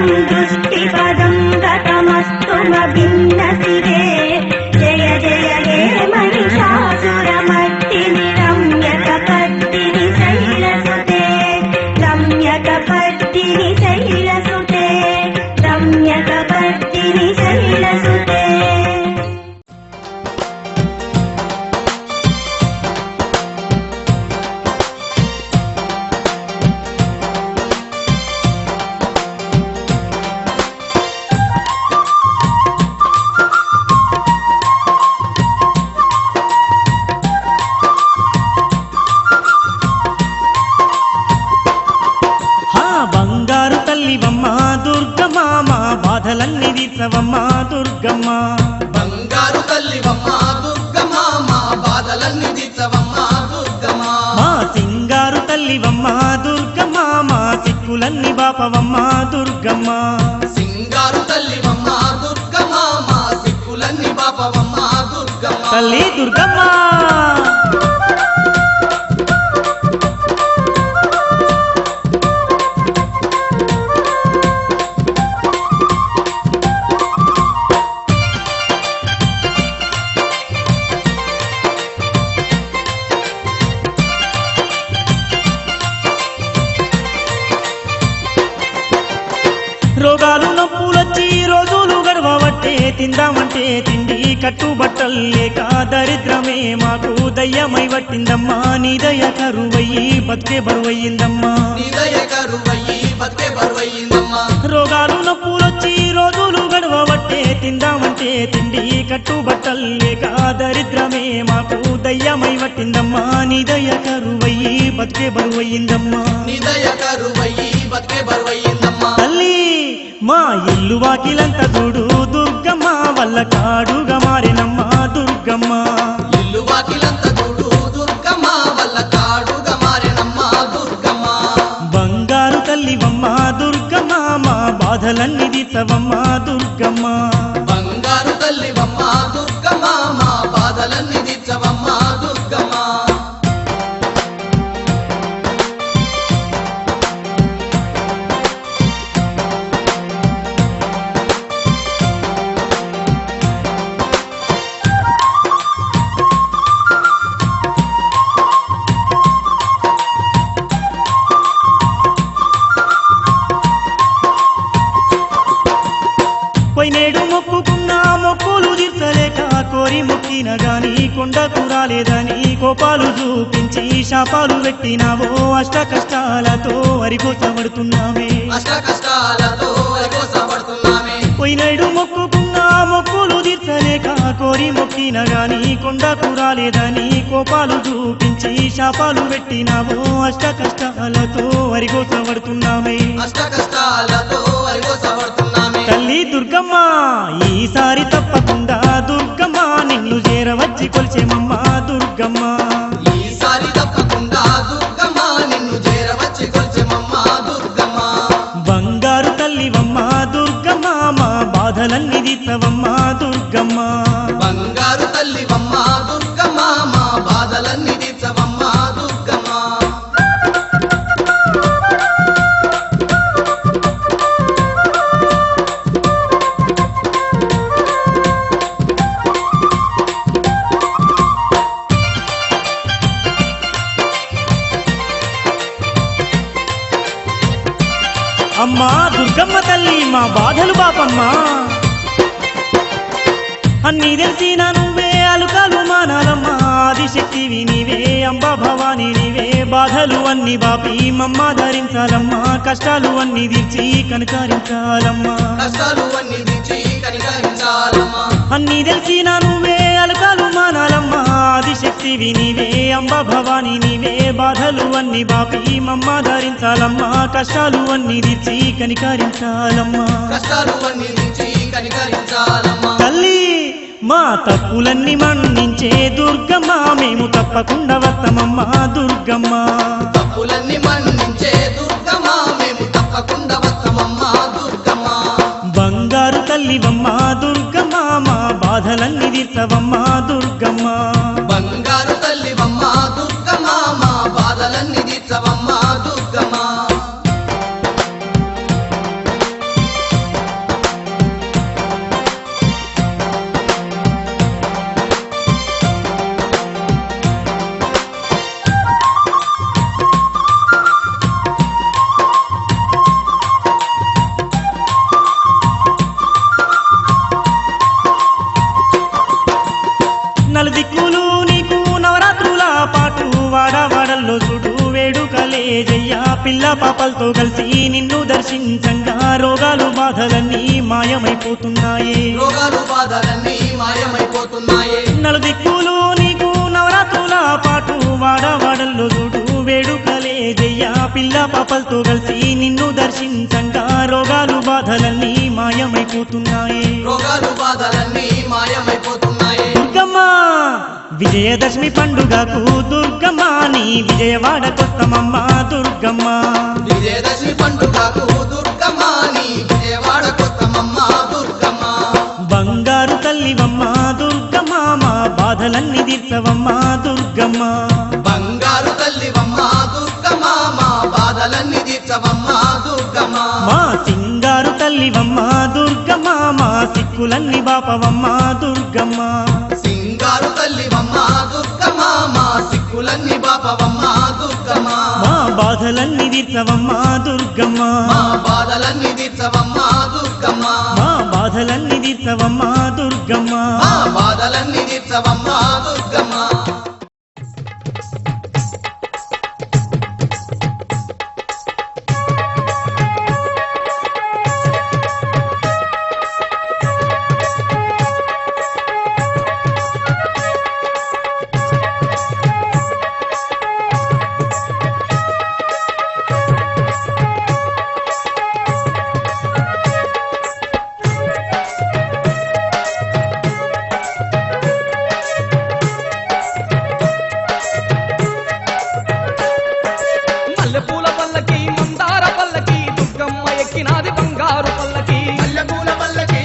दृष्टिपदं गतमस्तुमभिन्नसिरे जय जय हे महिषासुरमर्दिनि रम्यकपर्दिनि शैलसुते रम्यकपर्दिनि शैलसुते रम्यकपर्दिनि शैलसुते బాధలన్నీ తీర్చవమ్మ దుర్గమ్మ బంగారు తల్లివమ్మ దుర్గమ్మ మా బాధలన్నీ తీర్చవమ్మ దుర్గమ్మ మా సింగారు తల్లివమ్మ దుర్గమ్మ మా సిక్కులన్నీ బాపవమ్మ దుర్గమ్మ సింగారు తల్లివమ్మ దుర్గమ్మ మా సిక్కులన్నీ బాపవమ్మ దుర్గమ్మ తల్లి దుర్గమ్మ రోగాలు నొప్పులొచ్చి రోజులు గడవబట్టే తిందామంటే తిండి కట్టుబట్టలు లేక దరిద్రమే మాకు దయ్యమై పట్టిందమ్మా నీ దయ కరువయ్యి బతికే బరువయ్యిందమ్మా నీ దయ కరువయ్యి బతికే బరువయ్యిందమ్మా రోగాలు నొప్పులొచ్చి రోజులు గడవబట్టే తిందామంటే తిండి కట్టుబట్టలు లేక దరిద్రమే మాకు దయ్యమై పట్టిందమ్మా నీ దయ కరువయ్యి బతికే బరువయ్యిందమ్మా నీ దయ కరువయ్యి బతికే బరువయ్యిందమ్మా తల్లి మా ఇల్లు వాకిలంత చూడు దుర్గమ్మ వల్ల కాడుగా మారినమ్మ దుర్గమ్మ ఇల్లు వాకిలంత చూడు దుర్గమ్మ వల్ల కాడుగా మారినమ్మ దుర్గమ్మ బంగారు తల్లివమ్మ దుర్గమ్మ మా బాధలన్నీ తీర్చవమ్మ దుర్గమ్మ బంగారు తల్లివమ్మ దుర్గమ్మ మా బాధలన్నీ తీర్చవమ్మ దుర్గమ్మ పోయినేడు మొక్కుకున్న మొక్కులు తీర్చలేక కోరి మొక్కిన గాని కొండకు రాలేదని కోపాలు చూపించి శాపాలు పెట్టినావో అష్ట కష్టాలతో వరికోసబడుతున్నామే అష్ట కష్టాలతో వరికోసబడుతున్నామే పోయినేడు మొక్కుకున్న మొక్కులు తీర్చలేక కోరి మొక్కిన గాని కొండకు రాలేదని కోపాలు చూపించి శాపాలు పెట్టినావో అష్ట కష్టాలతో వరికోసబడుతున్నామే అష్ట కష్టాలతో వరికోసబడుతున్నామే తల్లి దుర్గమ్మ ఈసారి తప్పకుండా దుర్గమ్మ నిన్ను చేరవచ్చి కొలిచేమమ్మ దుర్గమ్మ ఈసారి తప్పకుండా దుర్గమ్మ నిన్ను చేరవచ్చి కొలిచెమమ్మ దుర్గమ్మ బంగారు తల్లివమ్మ దుర్గమ్మ మా బాధలన్నీ తీర్చవమ్మ దుర్గమ్మ బంగారు తల్లివమ్మ దుర్గమ్మ మా బాధలన్నీ తీర్చవమ్మ దుర్గమ్మ అమ్మా దుర్గమ్మ తల్లి మా బాధలు బాపమ్మా అన్నీ తెలిసిన నువ్వే అలుకాలు మానాలమ్మా ఆదిశక్తివి నీవే అంబా భవాని నీవే బాధలు అన్ని బాపి మమ్మ ధరించాలమ్మా కష్టాలు అన్ని తీర్చి కనకారించాలమ్మా కష్టాలు అన్ని తీర్చి కనికరించాలమ్మా అన్నీ తెలిసిన నువ్వే అలకాలు మానాలమ్మా ఆదిశక్తివి నీవే అంబా భవాని నీవే బాధలు అన్ని బాపి మమ్మ ధరించాలమ్మా కష్టాలు అన్ని తీర్చి కనికరించాలమ్మా కష్టాలు అన్ని తీర్చి కనికరించాలమ్మా తల్లి మా తప్పులన్నీ మన్నించే దుర్గమ్మ మేము తప్పకుండా వస్తామమ్మా దుర్గమ్మ తప్పులన్నీ మన్నించే దుర్గమ్మ మేము తప్పకుండా వస్తామమ్మ దుర్గమ్మ బంగారు తల్లివమ్మ దుర్గమ్మ మా బాధలన్నీ తీర్చవమ్మ దుర్గమ్మ బంగారు తల్లివమ్మ దుర్గమ్మ మా బాధలన్నీ తీర్చవమ్మ దుర్గమ్మ పిల్ల పాపలతో కలిసి నిన్ను దర్శించంగా రోగాలు బాధలన్నీ మాయమైపోతున్నాయే రోగాలు బాధలన్నీ మాయమైపోతున్నాయే నలుదిక్కులు నీకు నవరాత్రుల పాటు వాడవాడల్లో చూడు వేడుకలే జయ్యా పిల్ల పాపలతో కలిసి నిన్ను దర్శించంగా రోగాలు బాధలన్నీ మాయమైపోతున్నాయే రోగాలు బాధలన్నీ మాయమైపోతున్నాయే దుర్గమ్మ విజయదశమి పండుగకు దుర్గమ్మ నీ విజయవాడకొస్తమమ్మ దుర్గమ్మ విజయదశమి పండుగకు దుర్గమ్మ నీ విజయవాడకొస్తమమ్మ దుర్గమ్మ బంగారు తల్లివమ్మ దుర్గమ్మ మా బాధలన్నీ తీర్చవమ్మ దుర్గమ్మ బంగారు తల్లివమ్మ దుర్గమ్మ మా బాధలన్నీ తీర్చవమ్మ దుర్గమ్మ మా సింగారు తల్లివమ్మ దుర్గమ్మ మా సిక్కులన్నీ బాపవమ్మ దుర్గమ్మ సింగారు తల్లివమ్మ దుర్గమ్మ మా సిక్కులన్నీ బాపవమ్మ దుర్గమ్మ మా బాధలన్నీ తీర్చవమ్మ దుర్గమ్మ మా బాధలన్నీ తీర్చవమ్మ దుర్గమ్మ మా బాధలన్నీ తీర్చవమ్మ దుర్గమ్మ మా బాధలన్నీ తీర్చవమ్మ దుర్గమ్మ మల్లెపూల పల్లకి మందార పల్లకి దుర్గమ్మ ఎక్కినాది బంగారు పల్లకి మల్లెపూల పల్లకి